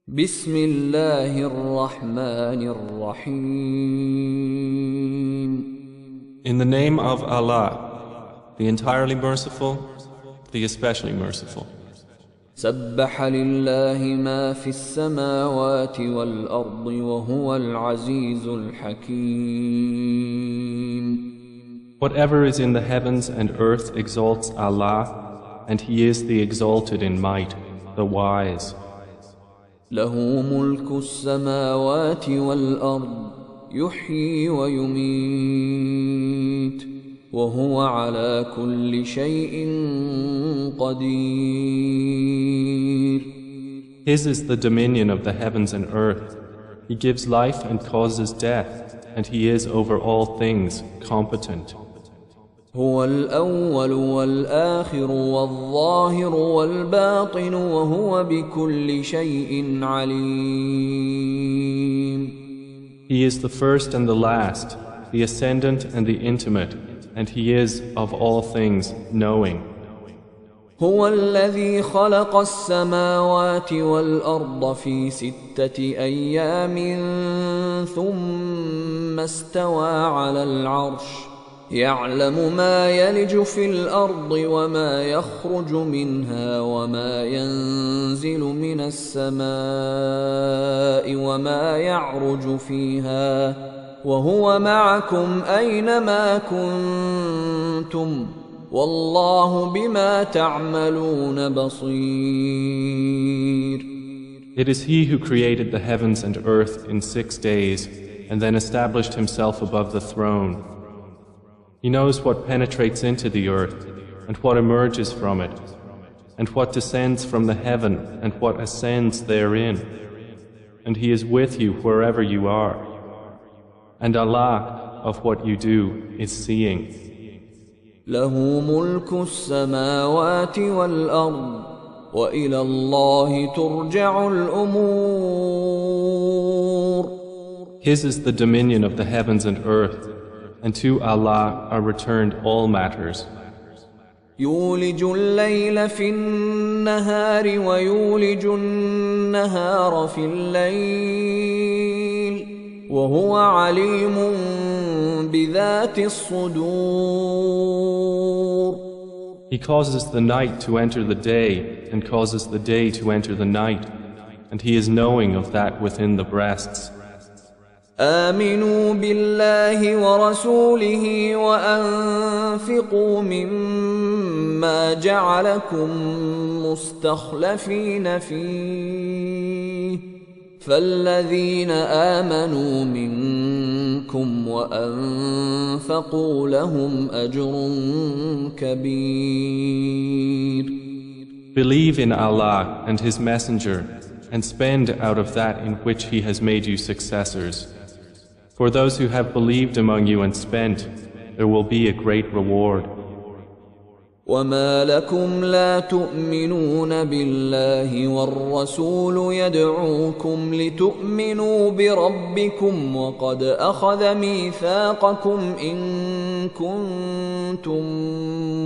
بسم الله الرحمن الرحيم. In the name of Allah, the entirely merciful, the especially merciful. سبح لله ما في السماوات والأرض وهو العزيز الحكيم. Whatever is in the heavens and earth exalts Allah, and He is the exalted in might, the wise. له ملك السماوات والأرض يحيي ويميت وهو على كل شيء قدير. His is the dominion of the heavens and earth. He gives life and causes death, and He is over all things competent. هو الأول والآخر والظاهر والباطن وهو بكل شيء عليم. He is the first and the last, the ascendant and the intimate, and He is of all things knowing. هو الذي خلق السماوات والأرض في 6 أيام ثم استوى على العرش يعلم ما يلج في الأرض وما يخرج منها وما ينزل من السماء وما يعرج فيها وهو معكم أينما كنتم والله بما تعملون بصير. It is He who created the heavens and earth in 6 days and then established Himself above the throne. He knows what penetrates into the earth and what emerges from it, and what descends from the heaven and what ascends therein. And He is with you wherever you are. And Allah of what you do is seeing. له ملك السماوات والأرض وإلى الله ترجع الأمور. His is the dominion of the heavens and earth, and to Allah are returned all matters. يولج الليل في النهار ويولج النهار في الليل وهو عليم بذات الصدور. He causes the night to enter the day and causes the day to enter the night, and He is knowing of that within the breasts. آمنوا بالله ورسوله وأنفقوا مما جعلكم مستخلفين فيه فالذين آمنوا منكم وأنفقوا لهم أجر كبير. Believe in Allah and His Messenger and spend out of that in which He has made you successors. For those who have believed among you and spent, there will be a great reward. وما لكم لا تؤمنون بالله والرسول يدعوكم لتؤمنوا بربكم وقد أخذ ميثاقكم إن كنتم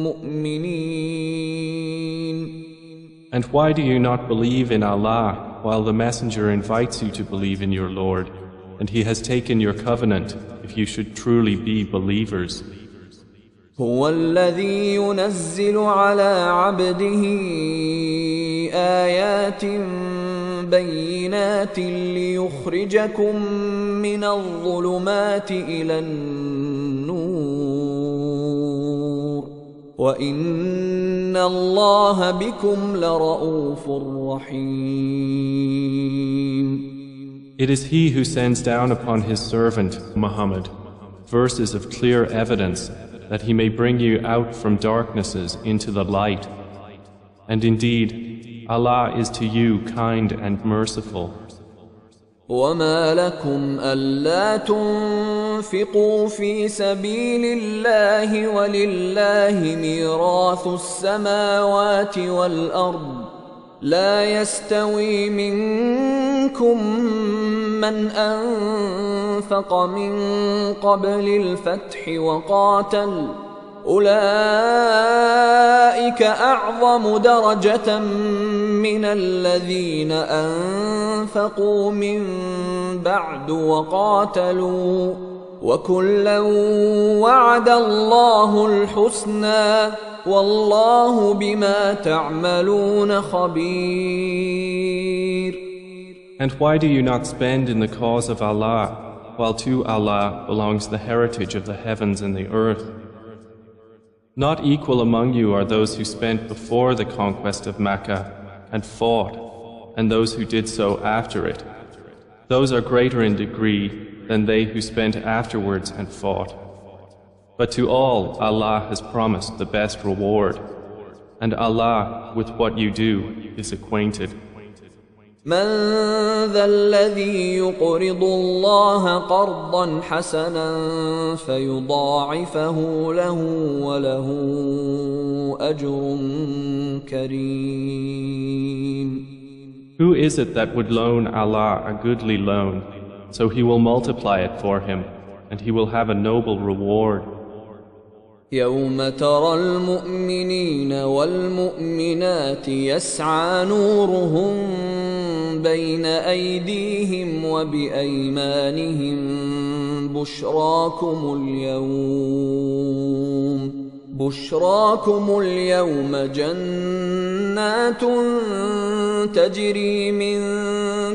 مؤمنين. And why do you not believe in Allah while the Messenger invites you to believe in your Lord, and He has taken your covenant if you should truly be believers? هو الذي ينزل على عبده آيات بينات ليخرجكم من الظلمات إلى النور وإن الله بكم لرؤوف رحيم. It is He who sends down upon His servant, Muhammad, verses of clear evidence that He may bring you out from darknesses into the light. And indeed, Allah is to you kind and merciful. وما لكم ألا تنفقوا في سبيل الله ولله ميراث السماوات والأرض لا يستوي منكم من أنفق من قبل الفتح وقاتل أولئك أعظم درجة من الذين أنفقوا أنفقوا من بعد وقاتلوا وكلا وعد الله الحسنى والله بما تعملون خبير. And why do you not spend in the cause of Allah, while to Allah belongs the heritage of the heavens and the earth? Not equal among you are those who spent before the conquest of Mecca and fought, and those who did so after it. Those are greater in degree than they who spent afterwards and fought. But to all Allah has promised the best reward, and Allah with what you do is acquainted. من ذا الذي يقرض الله قرضا حسنا فيضاعفه له وله أجر كريم. Who is it that would loan Allah a goodly loan, so He will multiply it for him, and he will have a noble reward? يوم ترى المؤمنين والمؤمنات يسعى نورهم بين أيديهم وبأيمانهم بشراكم اليوم جنات تجري من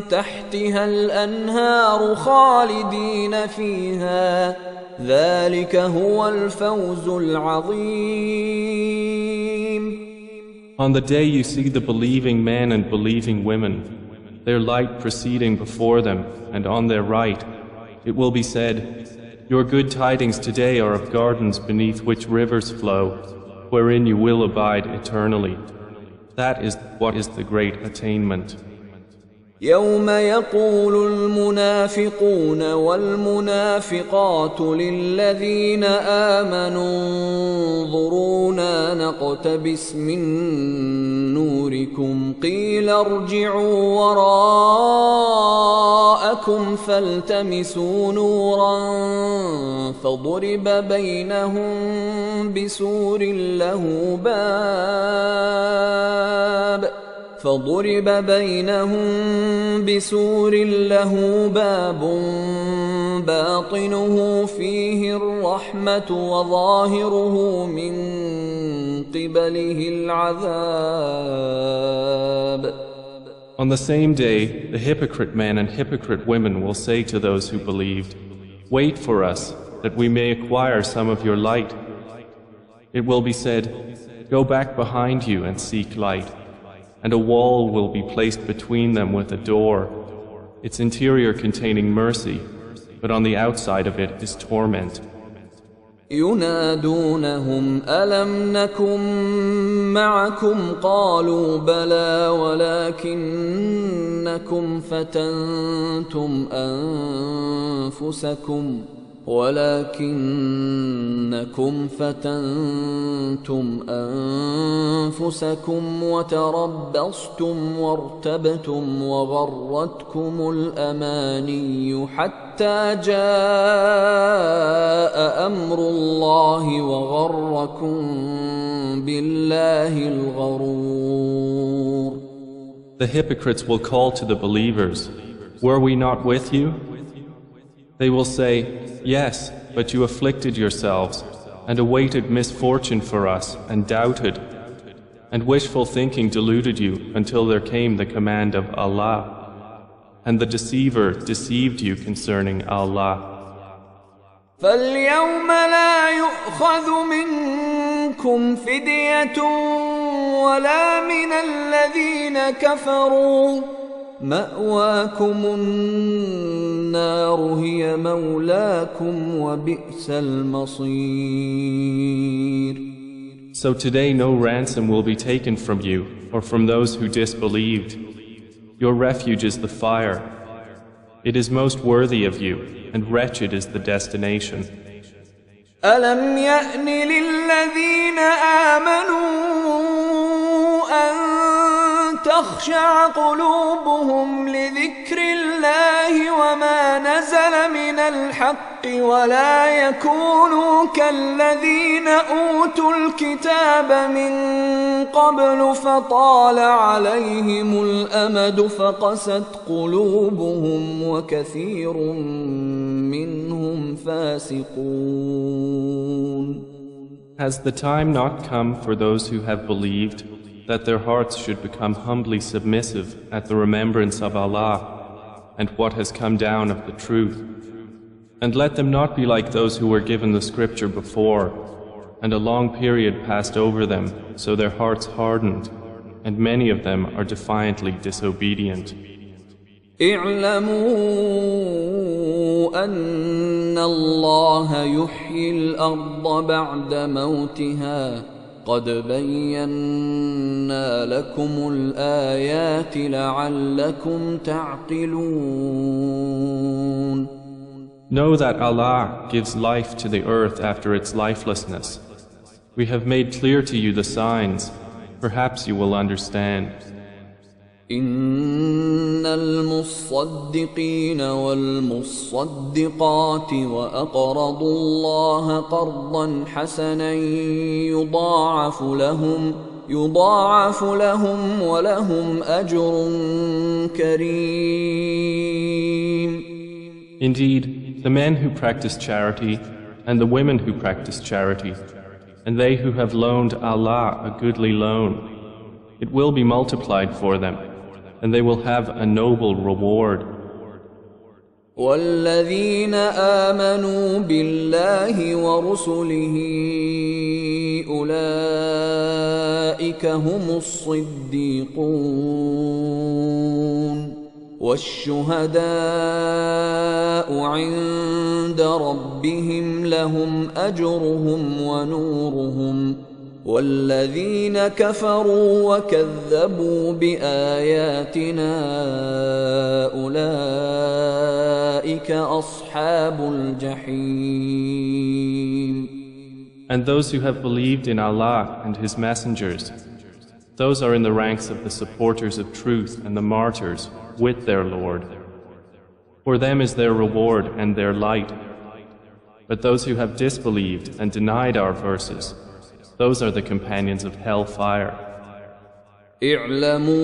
تحتها الأنهار خالدين فيها ذلك هو الفوز العظيم. On the day you see the believing men and believing women, their light proceeding before them and on their right, it will be said, your good tidings today are of gardens beneath which rivers flow, wherein you will abide eternally. That is what is the great attainment. يوم يقول المنافقون والمنافقات للذين آمنوا انظرونا نقتبس من نوركم قيل ارجعوا وراءكم فالتمسوا نورا فضرب بينهم بسور له باب باطنه فيه الرحمة وظاهره من قبله العذاب. On the same day, the hypocrite men and hypocrite women will say to those who believed, wait for us, that we may acquire some of your light. It will be said, go back behind you and seek light. And a wall will be placed between them with a door, its interior containing mercy, but on the outside of it is torment. ينادونهم ألم نكن معكم قالوا بلى ولكنكم فتنتم أنفسكم وتربصتم وارتبتم وغرتكم الأماني حتى جاء أمر الله وغركم بالله الغرور. The hypocrites will call to the believers, were we not with you? They will say, yes, but you afflicted yourselves and awaited misfortune for us and doubted, and wishful thinking deluded you until there came the command of Allah, and the deceiver deceived you concerning Allah. فَالْيَوْمَ لَا يُؤْخَذُ مِنْكُمْ فِدْيَةٌ وَلَا مِنَ الَّذِينَ كَفَرُوا مأواكم النار هي مولاكم وبئس المصير. So today no ransom will be taken from you or from those who disbelieved. Your refuge is the fire. It is most worthy of you, and wretched is the destination. ألم يأن للذين آمنوا أن تخشع قلوبهم لذكر الله وما نزل من الحق ولا يكونوا كالذين أوتوا الكتاب من قبل فطال عليهم الأمد فقست قلوبهم وكثير منهم فاسقون. Has the time not come for those who have believed that their hearts should become humbly submissive at the remembrance of Allah and what has come down of the truth? And let them not be like those who were given the scripture before, and a long period passed over them, so their hearts hardened, and many of them are defiantly disobedient. اعلموا أن الله يحيي الأرض بعد موتها قد بينا لكم الآيات لعلكم تعقلون. Know that Allah gives life to the earth after its lifelessness. We have made clear to you the signs. Perhaps you will understand. إن المصدقين والمصدقات وأقرضوا الله قرضا حسنا يضاعف لهم ولهم أجر كريم. Indeed, the men who practice charity and the women who practice charity, and they who have loaned Allah a goodly loan, it will be multiplied for them, and they will have a noble reward. والذين آمنوا بالله ورسله أولئك هم الصديقون والشهداء عند ربهم لهم أجرهم ونورهم والذين كفروا وكذبوا بآياتنا أولئك أصحاب الجحيم. And those who have believed in Allah and His messengers, those are in the ranks of the supporters of truth and the martyrs with their Lord. For them is their reward and their light. But those who have disbelieved and denied our verses, those are the companions of hellfire. اعلموا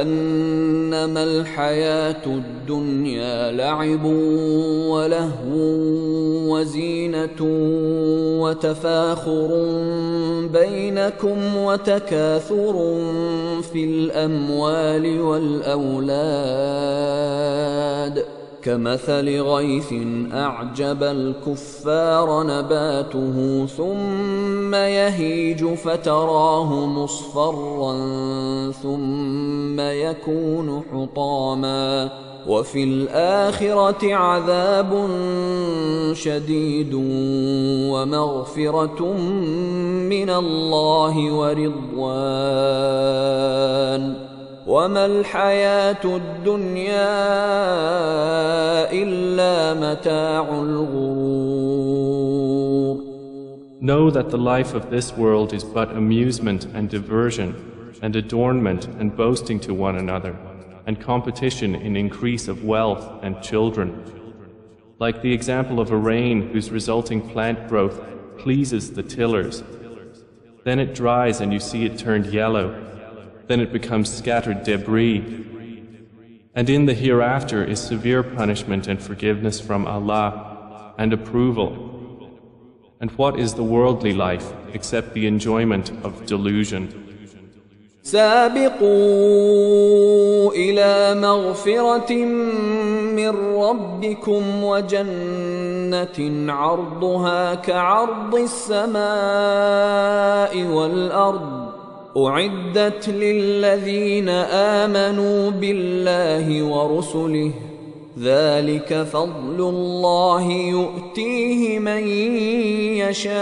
أنما الحياة الدنيا لعب ولهو وزينة وتفاخر بينكم وتكاثر في الأموال والأولاد كمثل غيث أعجب الكفار نباته ثم يهيج فتراه مصفرا ثم يكون حطاما وفي الآخرة عذاب شديد ومغفرة من الله ورضوان وما الحياة الدنيا إلا متاع الغرور. Know that the life of this world is but amusement and diversion and adornment and boasting to one another and competition in increase of wealth and children. Like the example of a rain whose resulting plant growth pleases the tillers. Then it dries and you see it turned yellow. Then it becomes scattered debris. And in the hereafter is severe punishment and forgiveness from Allah and approval. And what is the worldly life except the enjoyment of delusion? سابقوا إلى مغفرة من ربكم وجنة عرضها كعرض السماء والأرض أعدت للذين آمنوا بالله ورسله ذلك فضل الله يؤتيه من يشاء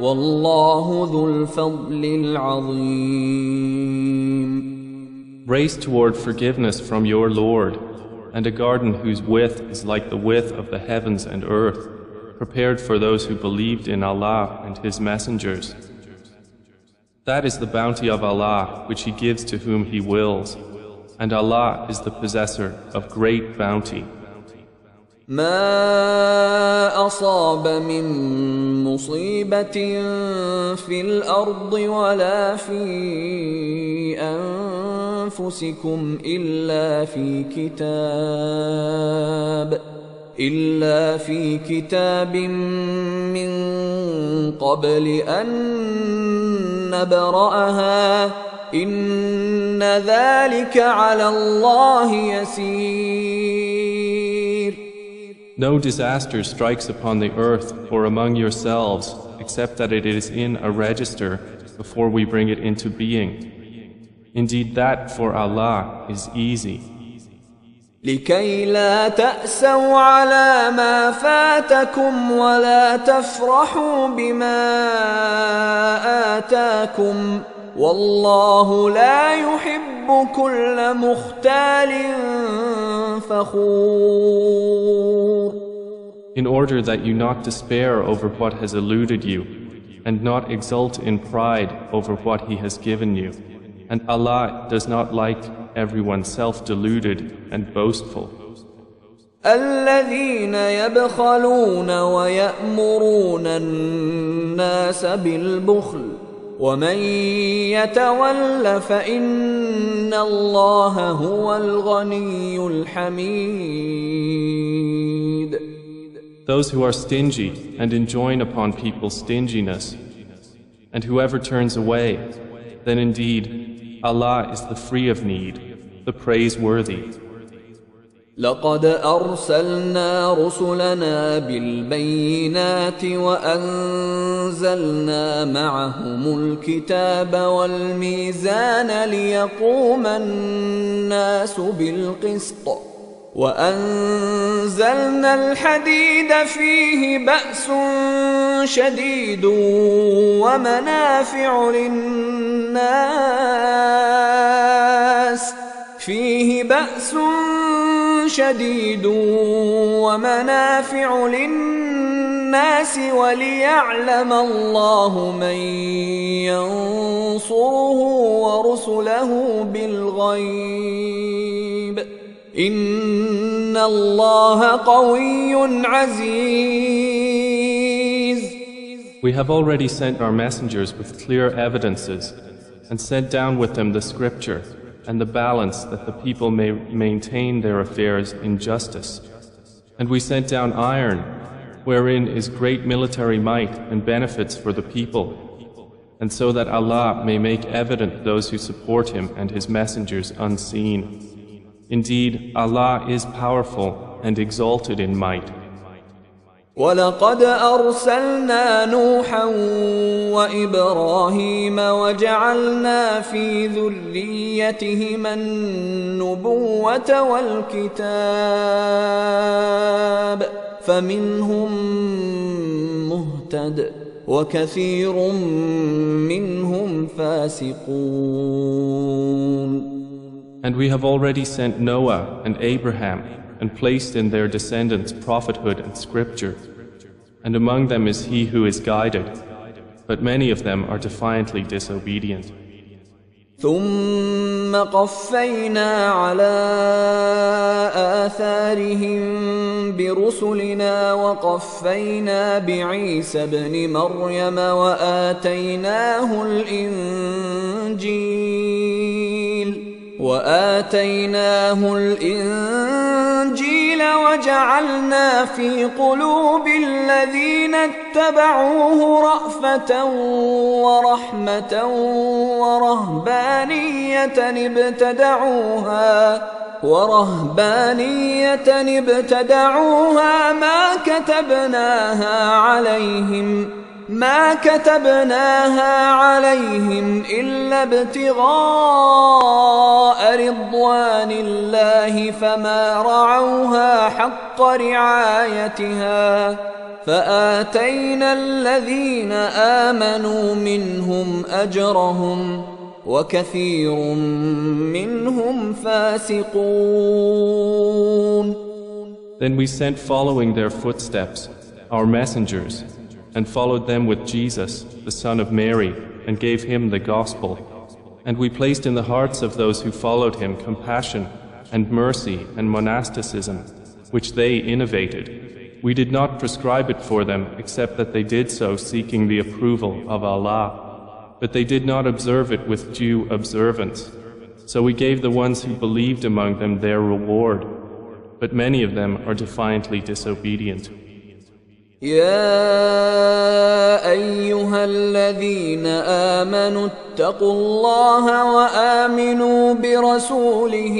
والله ذو الفضل العظيم. Race toward forgiveness from your Lord, and a garden whose width is like the width of the heavens and earth, prepared for those who believed in Allah and His messengers. That is the bounty of Allah which He gives to whom He wills. And Allah is the possessor of great bounty. ما أصاب من مصيبة في الأرض ولا في أنفسكم إلا في كتاب من قبل أن نبرأها إن ذلك على الله يسير. No disaster strikes upon the earth or among yourselves except that it is in a register before we bring it into being. Indeed, that for Allah is easy. لكي لا تأسوا على ما فاتكم ولا تفرحوا بما آتاكم والله لا يحب كل مختال فخور. In order that you not despair over what has eluded you and not exult in pride over what He has given you. And Allah does not like everyone self-deluded and boastful. الذين يبخلون ويأمرون الناس بالبخل ومن يتول فإن الله هو الغني الحميد. Those who are stingy and enjoin upon people stinginess, and whoever turns away, then indeed Allah is the free of need, the praiseworthy. لقد أرسلنا رسلنا بالبينات وأنزلنا معهم الكتاب والميزان ليقوم الناس بالقسط وأنزلنا الحديد فيه بأس شديد ومنافع للناس وليعلم الله من ينصره ورسله بالغيب إن الله قوي عزيز. We have already sent our messengers with clear evidences and sent down with them the scripture and the balance that the people may maintain their affairs in justice. And we sent down iron, wherein is great military might and benefits for the people, and so that Allah may make evident those who support Him and His messengers unseen. Indeed, Allah is powerful and exalted in might. ولقد أرسلنا نوحا وإبراهيم وجعلنا في ذريتهما النبوة والكتاب فمنهم مهتد وكثير منهم فاسقون. And we have already sent Noah and Abraham and placed in their descendants prophethood and scripture. And among them is he who is guided, but many of them are defiantly disobedient. ثم قفينا على آثارهم برسلنا وقفينا بعيسى ابن مريم وآتيناه الإنجيل وجعلنا في قلوب الذين اتبعوه رأفة ورحمة ورهبانية ابتدعوها ما كتبناها عليهم إلا ابتغاء رضوان الله فما رعوها حق رعايتها فآتينا الذين آمنوا منهم أجرهم وكثير منهم فاسقون. Then we sent following their footsteps our messengers and followed them with Jesus, the son of Mary, and gave him the gospel. And we placed in the hearts of those who followed him compassion and mercy and monasticism, which they innovated. We did not prescribe it for them except that they did so seeking the approval of Allah. But they did not observe it with due observance. So we gave the ones who believed among them their reward. But many of them are defiantly disobedient. يا أيها الذين آمنوا اتقوا الله وآمنوا برسوله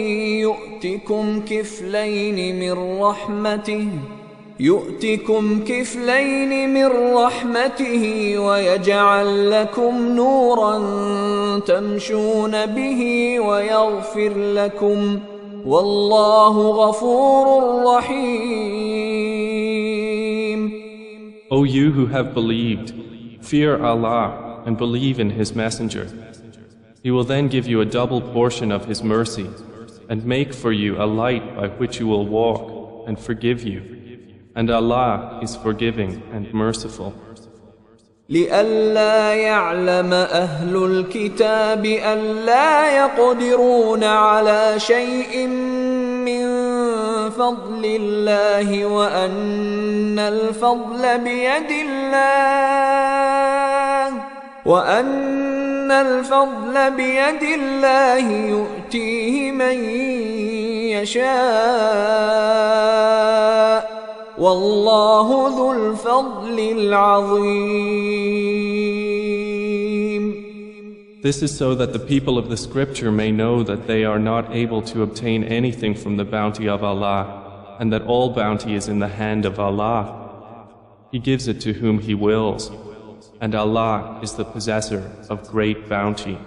يؤتكم كفلين من رحمته ويجعل لكم نورا تمشون به ويغفر لكم والله غفور رحيم. O you who have believed, fear Allah and believe in His Messenger. He will then give you a double portion of His mercy and make for you a light by which you will walk and forgive you. And Allah is forgiving and merciful. لئلا يعلم أهل الكتاب ألا يقدرون على شيء من فضل الله وأن الفضل بيد الله يؤتيه من يشاء والله ذو الفضل العظيم. This is so that the people of the scripture may know that they are not able to obtain anything from the bounty of Allah, and that all bounty is in the hand of Allah. He gives it to whom He wills, and Allah is the possessor of great bounty.